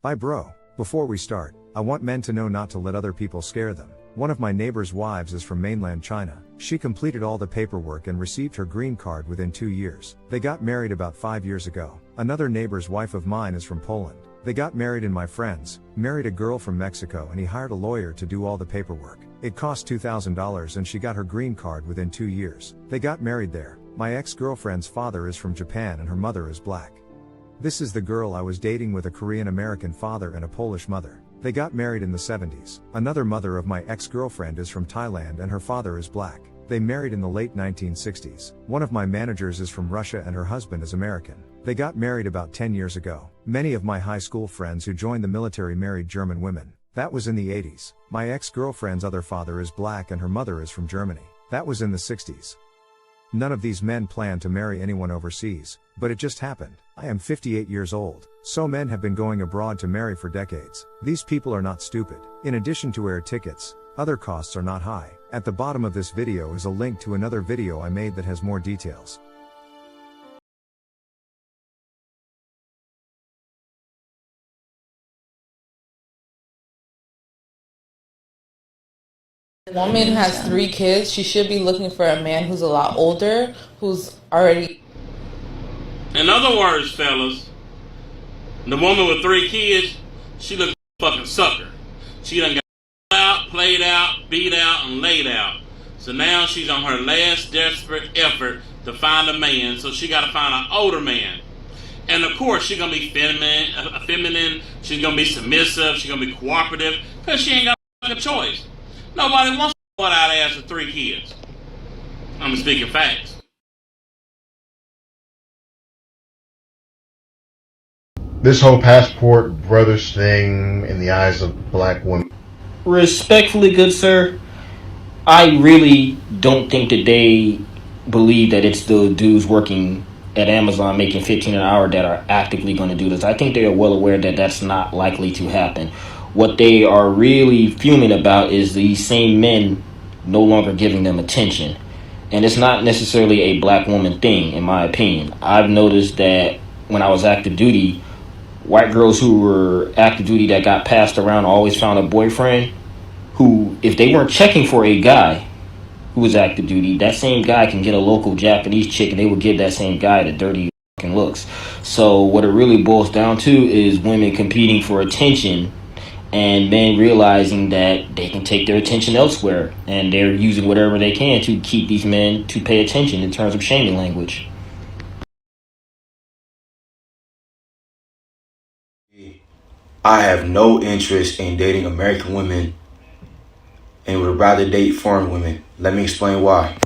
Bye bro. Before we start, I want men to know not to let other people scare them. One of my neighbor's wives is from mainland China. She completed all the paperwork and received her green card within 2 years. They got married about 5 years ago. Another neighbor's wife of mine is from Poland. They got married and my friends married a girl from Mexico and he hired a lawyer to do all the paperwork. It cost $2,000 and she got her green card within 2 years. They got married there. My ex-girlfriend's father is from Japan and her mother is black. This is the girl I was dating with a Korean American father and a Polish mother. They got married in the 70s. Another mother of my ex-girlfriend is from Thailand and her father is black. They married in the late 1960s. One of my managers is from Russia and her husband is American. They got married about 10 years ago. Many of my high school friends who joined the military married German women. That was in the 80s. My ex-girlfriend's other father is black and her mother is from Germany. That was in the 60s. None of these men planned to marry anyone overseas, but it just happened. I am 58 years old, so men have been going abroad to marry for decades. These people are not stupid. In addition to air tickets, other costs are not high. At the bottom of this video is a link to another video I made that has more details. A woman has 3 kids, she should be looking for a man who's a lot older, who's already... In other words, fellas, the woman with 3 kids, she look like a fucking sucker. She done got out, played out, beat out, and laid out. So now she's on her last desperate effort to find a man, so she gotta find an older man. And of course, she's gonna be feminine, she's gonna be submissive, she's gonna be cooperative, because she ain't got a choice. Nobody wants a butt-out ass with 3 kids. I'm speaking facts. This whole passport brothers thing in the eyes of black women. Respectfully, good sir, I really don't think that they believe that it's the dudes working at Amazon making $15 an hour that are actively going to do this. I think they are well aware that that's not likely to happen. What they are really fuming about is these same men no longer giving them attention. And it's not necessarily a black woman thing, in my opinion. I've noticed that when I was active duty, white girls who were active duty that got passed around always found a boyfriend who, if they weren't checking for a guy who was active duty, that same guy can get a local Japanese chick and they would give that same guy the dirty fucking looks. So what it really boils down to is women competing for attention and men realizing that they can take their attention elsewhere, and they're using whatever they can to keep these men to pay attention in terms of shaming language. I have no interest in dating American women and would rather date foreign women. Let me explain why.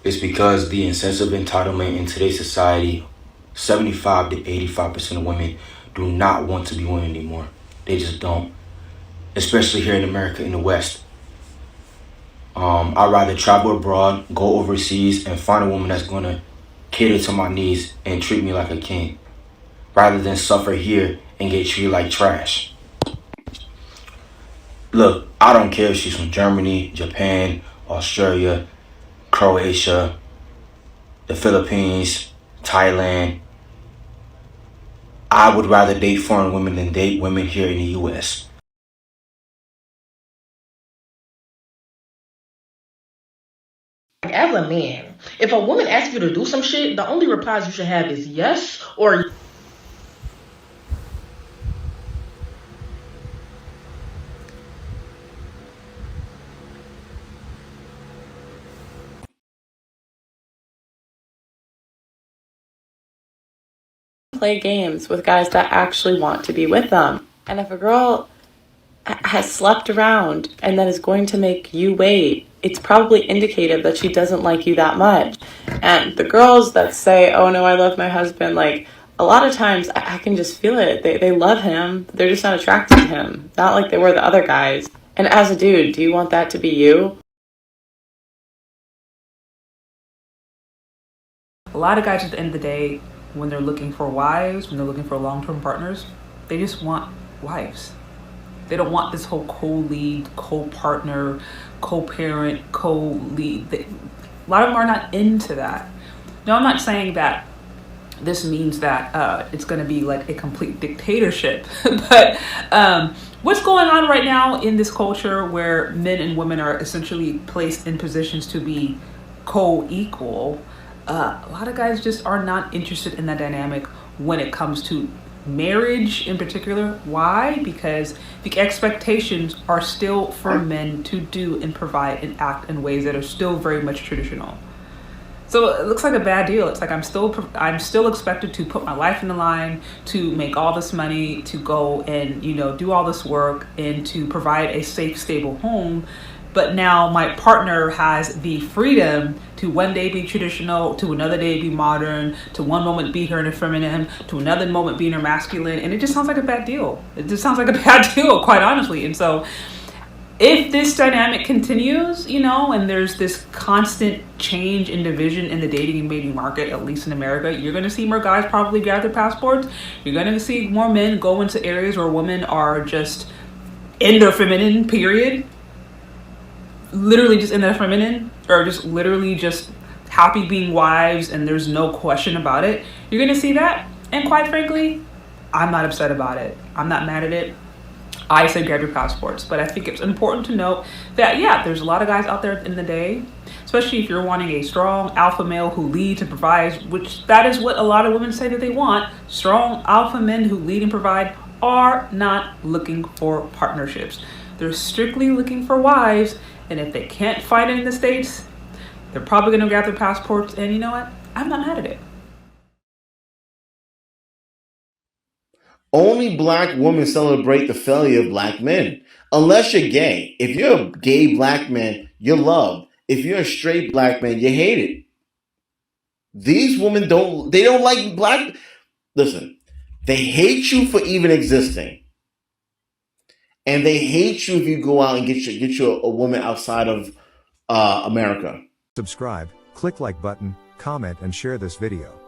It's because the sense of entitlement in today's society, 75 to 85% of women do not want to be women anymore. They just don't. Especially here in America, in the West. I'd rather travel abroad, go overseas, and find a woman that's going to cater to my needs and treat me like a king, rather than suffer here and get treated like trash. Look, I don't care if she's from Germany, Japan, Australia, Croatia, the Philippines, Thailand. I would rather date foreign women than date women here in the U.S. As a man, if a woman asks you to do some shit, the only replies you should have is yes or... play games with guys that actually want to be with them. And if a girl has slept around and then is going to make you wait, it's probably indicative that she doesn't like you that much. And the girls that say, oh no, I love my husband, like a lot of times I can just feel it. They love him. They're just not attracted to him. Not like they were the other guys. And as a dude, do you want that to be you? A lot of guys at the end of the day, when they're looking for wives, when they're looking for long-term partners, they just want wives. They don't want this whole co-lead, co-partner, co-parent, co-lead. A lot of them are not into that. Now, I'm not saying that this means that it's going to be like a complete dictatorship. But what's going on right now in this culture where men and women are essentially placed in positions to be co-equal, a lot of guys just are not interested in that dynamic when it comes to marriage in particular. Why? Because the expectations are still for men to do and provide and act in ways that are still very much traditional. So it looks like a bad deal. It's like I'm still expected to put my life in the line, to make all this money, to go and, do all this work and to provide a safe, stable home. But now my partner has the freedom to one day be traditional, to another day be modern, to one moment be her feminine, to another moment being her masculine. And it just sounds like a bad deal. It just sounds like a bad deal, quite honestly. And so if this dynamic continues, and there's this constant change and division in the dating and mating market, at least in America, you're going to see more guys probably grab their passports. You're going to see more men go into areas where women are just in their feminine, period. Literally just in their feminine, or just literally just happy being wives, and there's no question about it. You're going to see that. And quite frankly, I'm not upset about it. I'm not mad at it. I say grab your passports, but I think it's important to note that, there's a lot of guys out there in the day, especially if you're wanting a strong alpha male who leads and provides, which that is what a lot of women say that they want. Strong alpha men who lead and provide are not looking for partnerships. They're strictly looking for wives, and if they can't find it in the States, they're probably going to grab their passports, and you know what? I'm not mad at it. Only black women celebrate the failure of black men. Unless you're gay. If you're a gay black man, you're loved. If you're a straight black man, you're hated. These women don't like black. Listen, they hate you for even existing. And they hate you if you go out and get you a woman outside of America. Subscribe, click like button, comment and share this video.